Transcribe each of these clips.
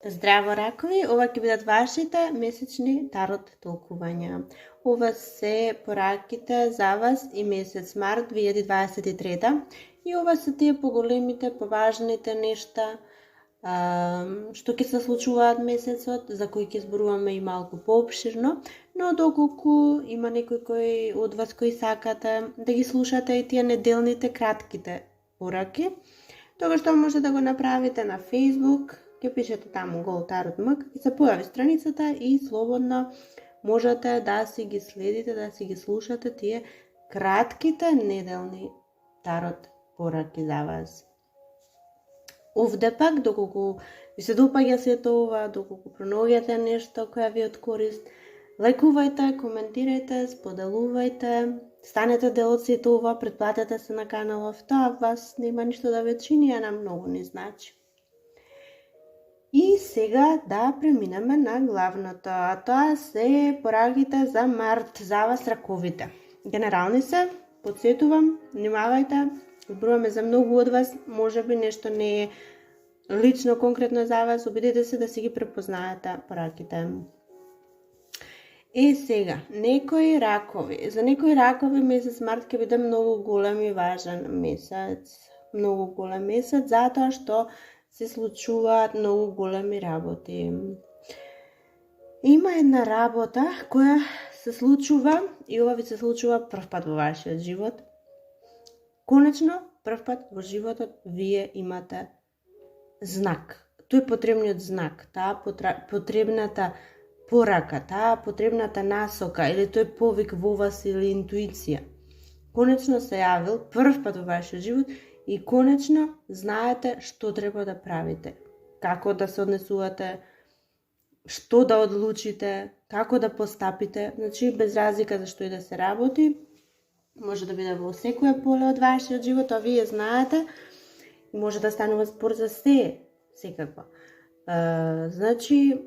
Здраво, ракови! Ова ќе бидат вашите месечни тарот толкувања. Ова се пораките за вас и месец март 2023. И ова се тие поголемите, поважните нешта што ќе се случуваат месецот, за кои ќе зборуваме и малку поопширно, но доколку има некој кој од вас кои сакате да ги слушате и тие неделните кратките пораки, тогаш што можете да го направите на Facebook, ќе пишете таму Гол Тарот МК, ќе се појави страницата и слободно можете да си ги следите, да си ги слушате тие кратките неделни тарот пораки за вас. Овде пак, доколку ви се допаѓа сето ова, доколку пронаоѓате нешто која ви е од корист, лајкувајте, коментирајте, споделувајте, станете дел од сето ова, претплатете се на каналов, тоа вас нема ништо да ве чини, а нам многу не значи. И сега да преминеме на главното, а тоа се пораките за март, за вас раковите. Генерални се, подсетувам, внимавајте, зборуваме за многу од вас, може би нешто не е лично, конкретно за вас, обидете се да си ги препознаете пораките. И сега, некои ракови. За некои ракови месец март ќе биде многу голем и важен месец. Многу голем месец, затоа што се случуваат многу големи работи. Има една работа која се случува и ова ви се случува прв пат во вашиот живот. Конечно, прв пат во животот вие имате знак. Тој потребниот знак, таа потребната порака, таа потребната насока или тој повик во вас или интуиција. Конечно се јавил прв пат во вашиот живот и конечно знаете што треба да правите, како да се однесувате, што да одлучите, како да постапите, значи без разлика за што и да се работи, може да биде во секое поле од вашиот живот, а вие знаете, може да станува спор за се, секако. Значи,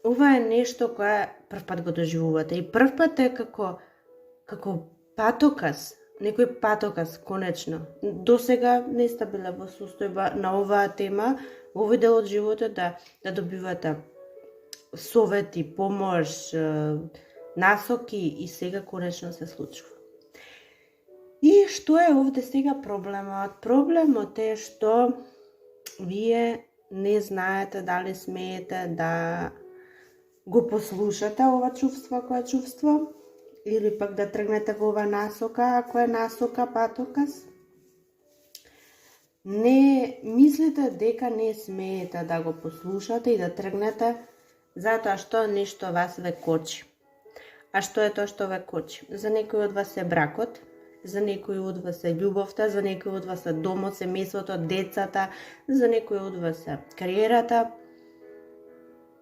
ова е нешто кое прв пат го доживувате и прв пат е како патоказ, некој патоказ, конечно. До сега не сте биле во состојба на оваа тема, во овој дел од животот да добивате совети, помош, насоки и сега конечно се случува. И што е овде сега проблемот? Проблемот е што вие не знаете дали смеете да го послушате ова чувство, кое чувство, или пак да тргнете во ова насока, ако е насока, патоказ. Не мислите дека не смеете да го послушате и да тргнете, затоа што нешто вас ве кочи. А што е тоа што ве кочи? За некој од вас е бракот, за некој од вас е љубовта, за некој од вас е домот, семејството, децата, за некој од вас е кариерата,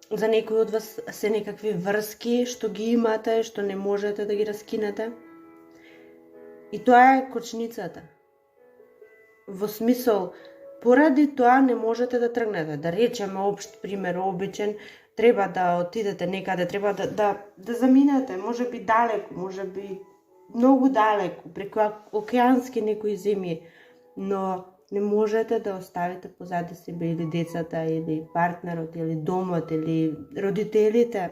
за некој од вас се некакви врски што ги имате, што не можете да ги раскинете. И тоа е кочницата. Во смисол, поради тоа не можете да тргнете. Да речеме општ пример, обичен, треба да отидете некаде, треба да заминете, може би далеку, може би многу далеку, преку океански некои земји, но не можете да оставите позади себе или децата, или партнерот, или домот, или родителите.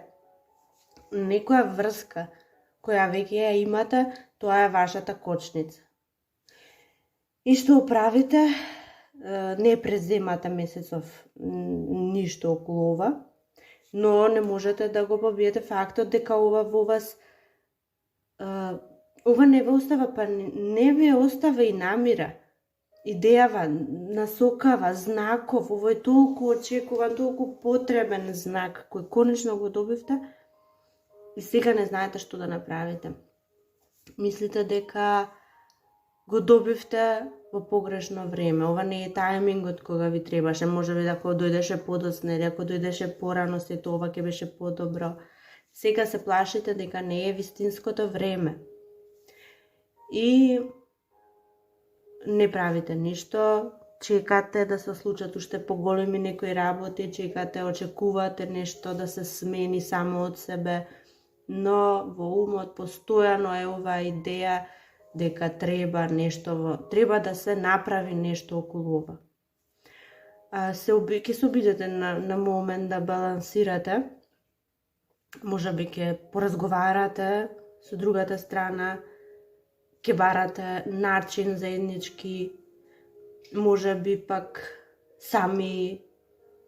Некоја врска која веќе ја имате, тоа е вашата кочница. И што правите? Не преземате месецов ништо околу ова, но не можете да го побиете фактот дека ова во вас ова не ве остава, па не ве остава и намира, идејава, насокава, знаков, овој толку очекуван, толку потребен знак, кој конечно го добивте и сега не знаете што да направите. Мислите дека го добивте во погрешно време, ова не е тајмингот кога ви требаше, може би ако дојдеше подоцна или ако дојдеше порано, сето ова ќе беше подобро. Сега се плашите дека не е вистинското време. И не правите ништо, чекате да се случат уште поголеми некои работи, чекате, очекувате нешто да се смени само од себе, но во умот постојано е оваа идеја дека треба да се направи нешто околу ова. ќе се обидете на момент да балансирате. Можеби ќе поразговарате со другата страна, ќе барате начин заеднички, можеби пак сами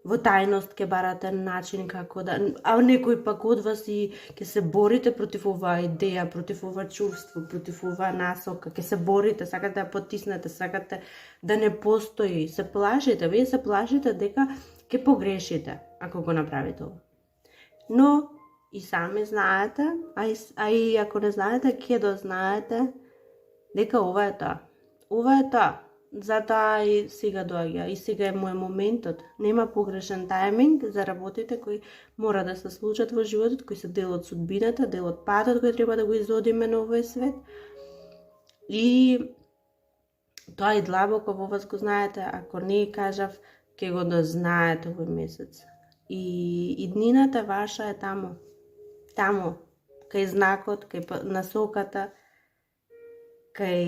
во тајност ќе барате начин како да... А некој пак од вас и ќе се борите против оваа идеја, против ова чувство, против оваа насока, ќе се борите, сакате да ја потиснете, сакате да не постои, се плашите, вие се плашите дека ќе погрешите ако го направите ова. Но и сами знаете, а и ако не знаете, ќе дознаете дека ова е тоа. Ова е тоа. Затоа и сега доаѓа, и сега е мој моментот. Нема погрешен тајминг за работите кои мора да се случат во животот, кои се дел од судбината, дел од патот кој треба да го изодиме на овој свет. И тоа и длабоко во вас го знаете, ако не кажав, ќе го дознаете овој месец. И днината ваша е таму, кај знакот, кај насоката, кај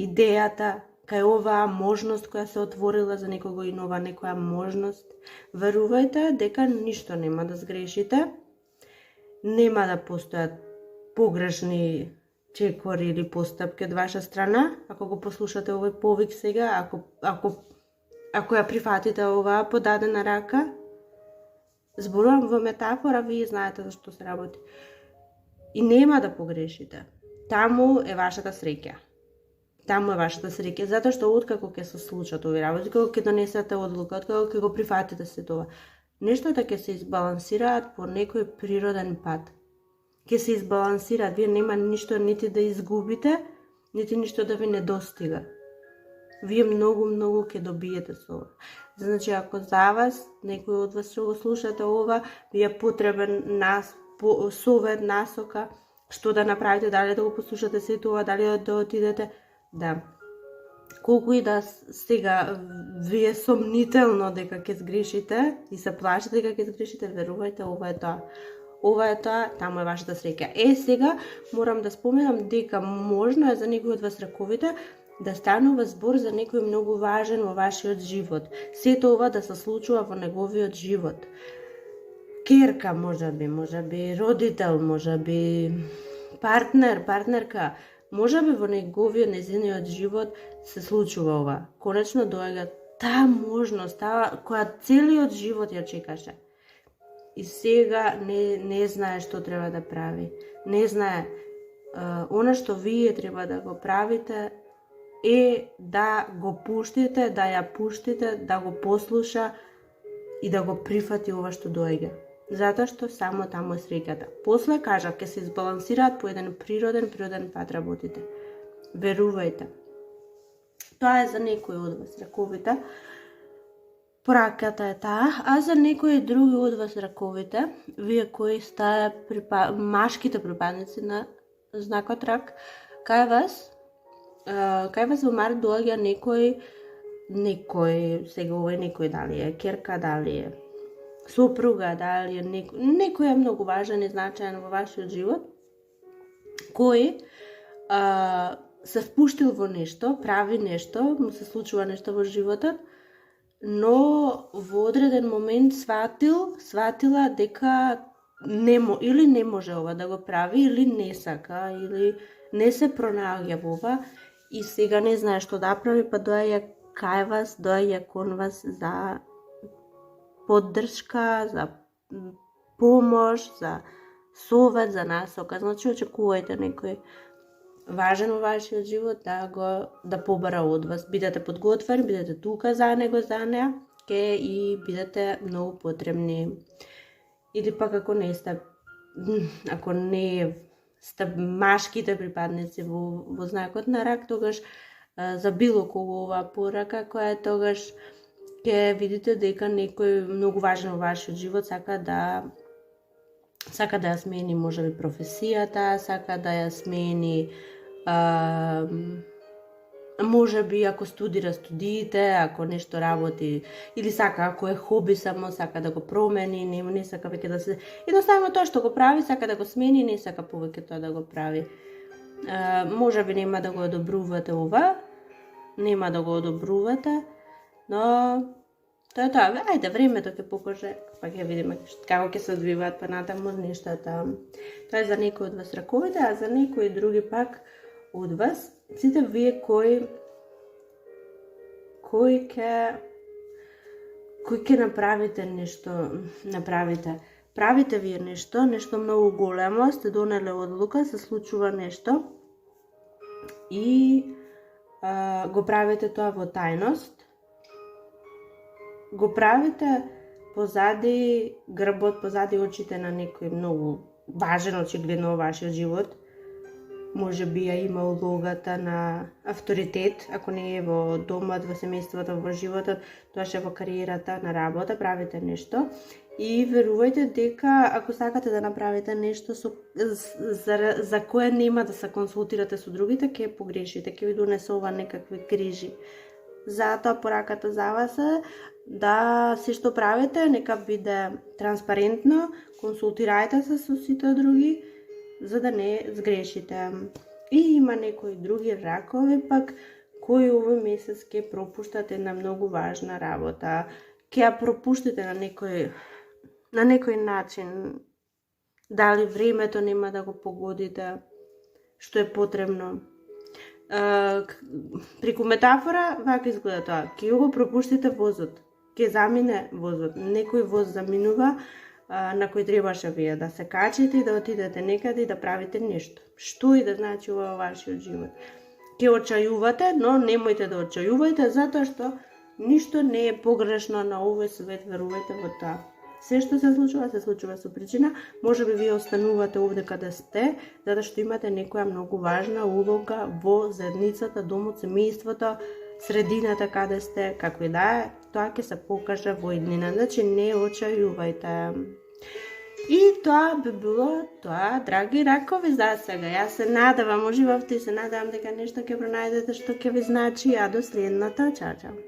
идејата, кај оваа можност која се отворила за некого и нова некоја можност. Верувајте дека ништо нема да сгрешите, нема да постојат погрешни чекори или постапки од ваша страна. Ако го послушате овој повик сега, ако ја прифатите оваа подадена рака, зборувам во метафора, вие знаете за што се работи. И нема да погрешите. Таму е вашата среќа. Таму е вашата среќа, затоа што откако ќе се случат овие работи, кога ќе донесете одлука, откако ќе го прифатите се тоа, нештата ќе се избалансираат по некој природен пат. Ќе се избалансираат, вие нема ништо нити да изгубите, нити ништо да ви недостига. Вие многу ќе добиете со ова. Значи, ако за вас, некој од вас што го слушате ова, ви е потребен совет, насока, што да направите, дали да го послушате се тоа, дали да отидете, да. Колку и да сега ви е сомнително дека ќе сгрешите и се плашите дека ќе сгрешите, верувајте, ова е тоа. Ова е тоа, таму е вашата среќа. Сега морам да споменам дека можно е за некој од вас раковите да станува збор за некој многу важен во вашиот живот. Сето ова да се случува во неговиот живот. Керка можеби родител, можеби партнер, партнерка, можеби во незиниот живот се случува ова. Конечно доаѓа таа можност, таа која целиот живот ја чекаше. И сега не знае што треба да прави. Не знае. Она што вие треба да го правите е да го пуштите, да ја пуштите, да го послуша и да го прифати ова што доаѓа. Затоа што само таму е среќата. После кажав, ќе се избалансираат по еден природен пат работите. Верувајте. Тоа е за некој од вас раковите. Пораката е таа, а за некои други од вас раковите, вие кои сте машките припадници на знакот рак, кај вас во март доаѓа некој, сега ова е некој, дали е керка, дали е сопруга, дали е некој е многу важен и значаен во вашиот живот, кој се впуштил во нешто, прави нешто, му се случува нешто во животот, но во одреден момент сватила дека или не може ова да го прави, или не сака, или не се пронаоѓа во ова и сега не знае што да прави, па доаѓа кај вас, доаѓа кон вас за поддршка, за помош, за совет, за насока. Значи очекувајте некој важен во вашиот живот да побара од вас. Бидете подготвени, бидете тука за него, за неа, и бидете многу потребни. Или пак ако не сте машките припадници во знакот на рак, тогаш за било кого оваа порака, која тогаш ќе видите дека некој многу важен во вашиот живот сака да ја смени можеби професијата, сака да ја смени можеби ако студира студиите, ако нешто работи или сака ако е хоби само сака да го промени, не сака веќе да се едноставно тоа што го прави сака да го смени, не сака повеќе тоа да го прави. Можеби нема да го одобрувате ова, но Тоа е тоа, ајде, времето ќе покаже, па ќе видиме како ќе се одвиваат понатаму нештата. Тоа е за некои од вас раковите, а за некои други пак од вас, сите вие кои ќе направите нешто, правите вие нешто многу големо, сте донеле одлука, се случува нешто и го правите тоа во тајност, го правите позади грбот, позади очите на некој многу важен очигледно во вашиот живот. Може би ја има улогата на авторитет, ако не е во домот, во семејството, во животот, тоа ше во кариерата, на работа, правите нешто. И верувајте дека ако сакате да направите нешто за кое нема да се консултирате со другите, ќе погрешите, ќе ви донесе ова некакви крижи. Затоа пораката за вас е да се што правите, нека биде транспарентно, консултирајте се со сите други, за да не сгрешите. И има некои други ракови пак, кои овој месец ќе пропуштате една многу важна работа. Ќе ја пропуштите на некој начин. Дали времето нема да го погодите, што е потребно. Преку метафора, вака изгледа тоа. Ќе го пропуштите возот. Ќе замине возот. Некој воз заминува, на кој требаше вие да се качите и да отидете некаде и да правите нешто. Што и да значи ова во вашиот живот. Ќе очајувате, но немојте да очајувајте, затоа што ништо не е погрешно на овој свет, верувајте во тоа. Се што се случува со причина. Може би вие останувате овде каде сте, затоа што имате некоја многу важна улога во заедницата, домот, семејството, средината каде сте, како и да е, тоа ќе се покаже во иднина. Значи не очајувајте. И тоа би било тоа, драги ракови, за сега. Јас се надевам, уживавте и се надевам дека нешто ќе пронајдете што ќе ви значи, а до следната. Чао, чао.